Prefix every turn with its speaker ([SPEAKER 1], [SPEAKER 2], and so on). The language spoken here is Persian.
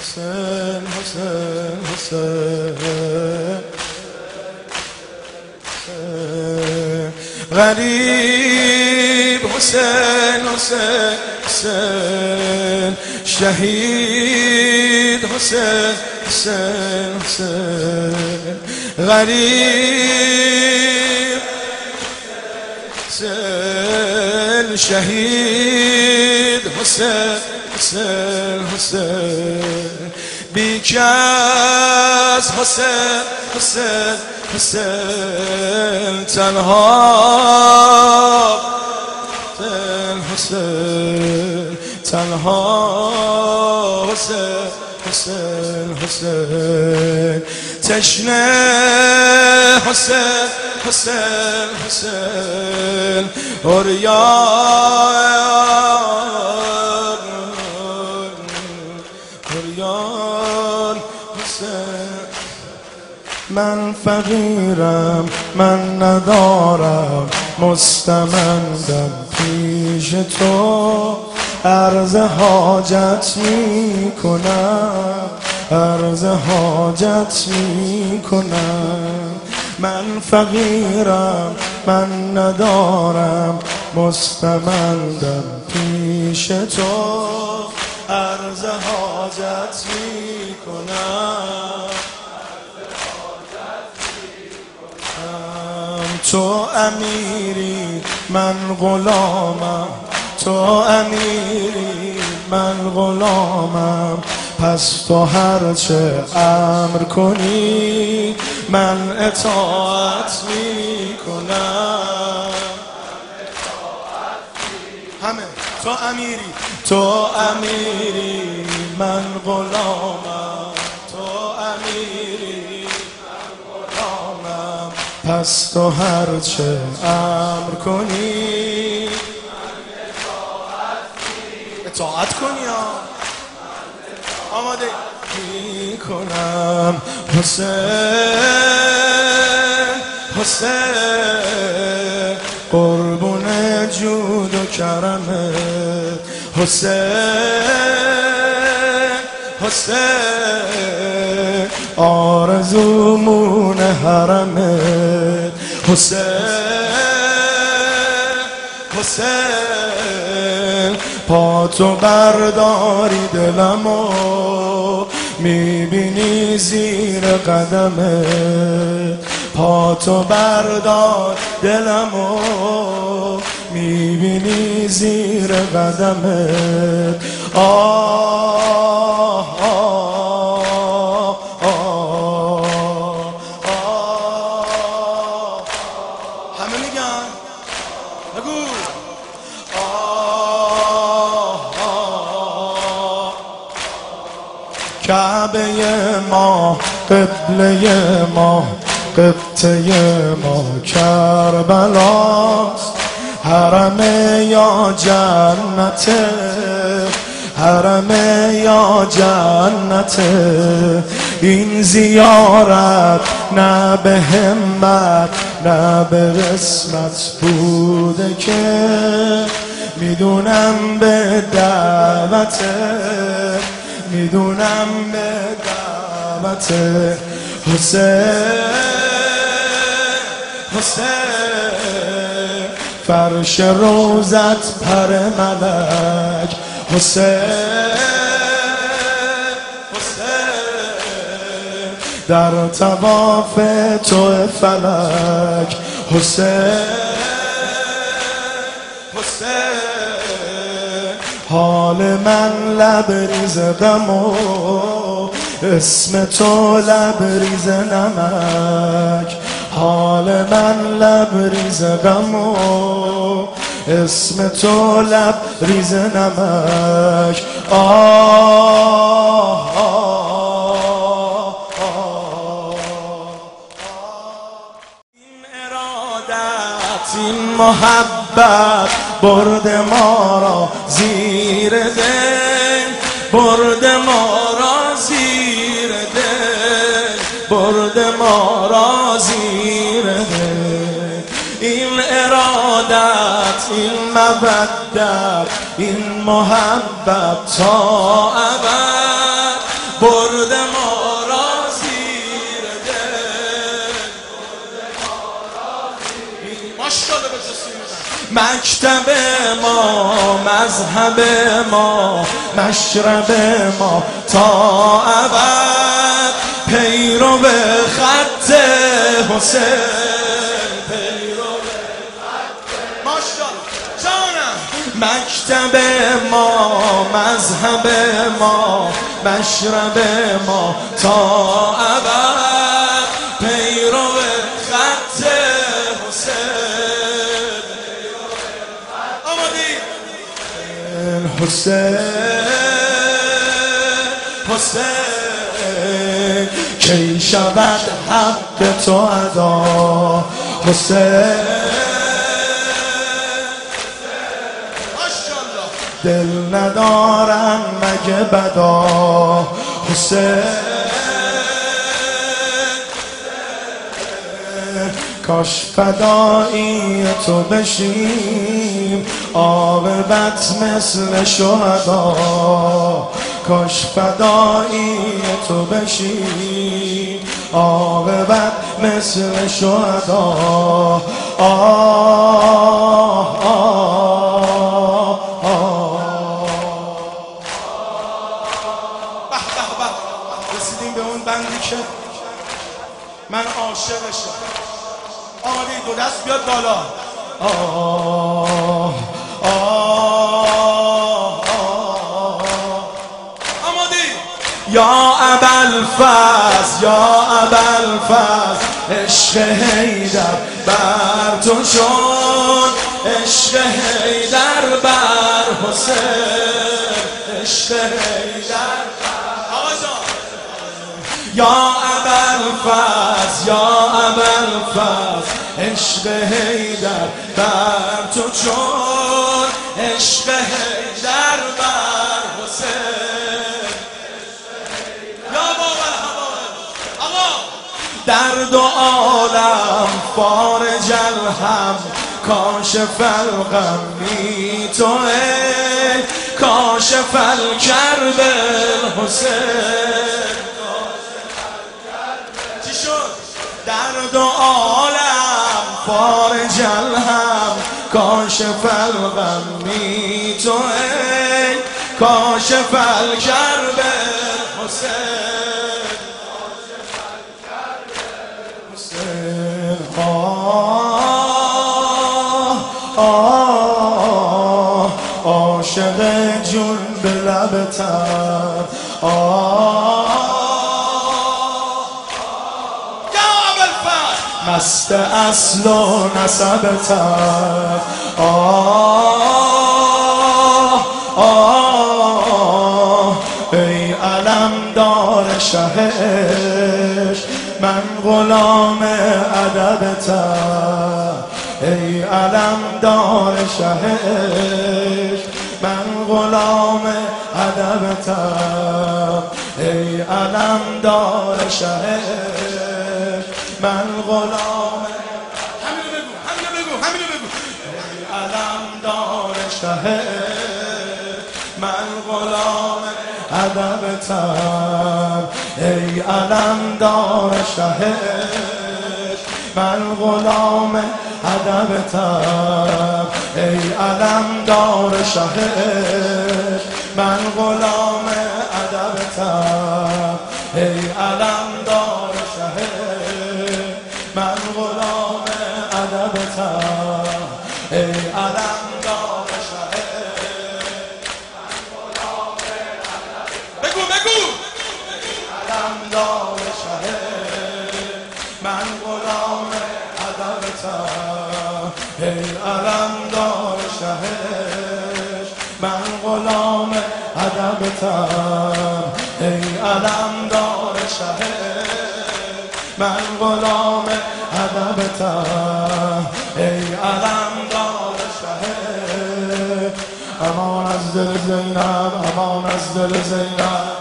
[SPEAKER 1] حسین حسین حسین غریب حسین حسین حسین شهید حسین حسین حسین غریب حسین شهید حسین حسین حسین بیکس حسین حسین حسین تنها حسین حسین تنها حسین حسین حسین تشنه حسین حسین حسین عریان حسین من فقیرم من ندارم مستمندم پیش تو عرض حاجت می کنم عرض حاجت می کنم من فقیرم من ندارم مستمندم پیش تو عرض حاجت می کنم تو امیری من غلامم تو امیری من غلامم پس تو هرچه امر کنی من اطاعت می کنم همه تو امیری من غلامم تو امیری من غلامم پس تو هرچه امر کنی اطاعت کنی آماده می کنم حسین حسین قربون جود و کرمه حسین حسین آرزومون حرمه حسین حسین پا تو برداری دلمو میبینی زیر قدمه پا تو بردار دلمو میبینی زیر قدمه آه آه آه آه همه میگن بگو کعبه ما قبله ما قبطه ما کربلاست حرم یا جنت حرم یا جنت این زیارت نه به همت نه به قسمت بوده که میدونم به دعوته میدونم به دعوت حسین حسین فرش روزت پر ملک حسین حسین در طواف تو فلک حسین حال من لبریز غم و اسم تو لبریز نمک حال من لبریز غم و اسم تو لبریز نمک آه آه آه این ارادت این محبت برد ما را زیر دل برد ما را زیر دل برد ما را زیر دل این ارادت این مودت این محبت تا ابد مکتب ما، مذهب ما، مشرب ما تا ابد پیرو خط حسین، پیرو خط ماشاءالله جانم. مکتب ما، مذهب ما، مشرب ما تا ابد پیرو خط حسین. آمادی؟ حسین کی شود حق تو ادا حسین. دل ندارم مگه بدا حسین. کاش فدایی تو بشیم عاقبت مثل شهدا. کاش فدایی تو بشیم عاقبت مثل شهدا. رسیدیم به اون بندی که من عاشقشم. آماده دو دست بیاد بالا. آماده. یا ابوالفضل، یا ابوالفضل عشق حیدر بر تو شد، عشق حیدر بر حسین، عشق حیدر. یا ابوالفضل، یا ابوالفضل عشق حیدر بر تو چون، عشق حیدر بر حسین. یا بابا آقا در دو عالم فارج الهم کاشف الغم می توئه، کاشف الکرب الحسین. در دو عالم فارج الهم کاشف الغم می توئه، کاشف الکرب حسین. عاشق جون به لب تر. مست اصل و نسبتم. ای علمدار شه عشق من غلام ادبتم. ای علمدار شه عشق من غلام ادبتم. ای علمدار شه عشق من غلام. همینو بگو، همینو بگو، همینو بگو. ای علمدار شه من غلام ادبتم. ای علمدار شه من غلام ادبتم. ای علمدار شه من غلام ادبتم. ای علمدار شه من غلام ادبتم. ای علمدار شه بگو بگو. علمدار شه من غلام ادبتم. ای علمدار شه من غلام ادبتم. ای علمدار شه من غلام ادبتم. ای علمدار شه. امان از دل زینب، امان از دل زینب.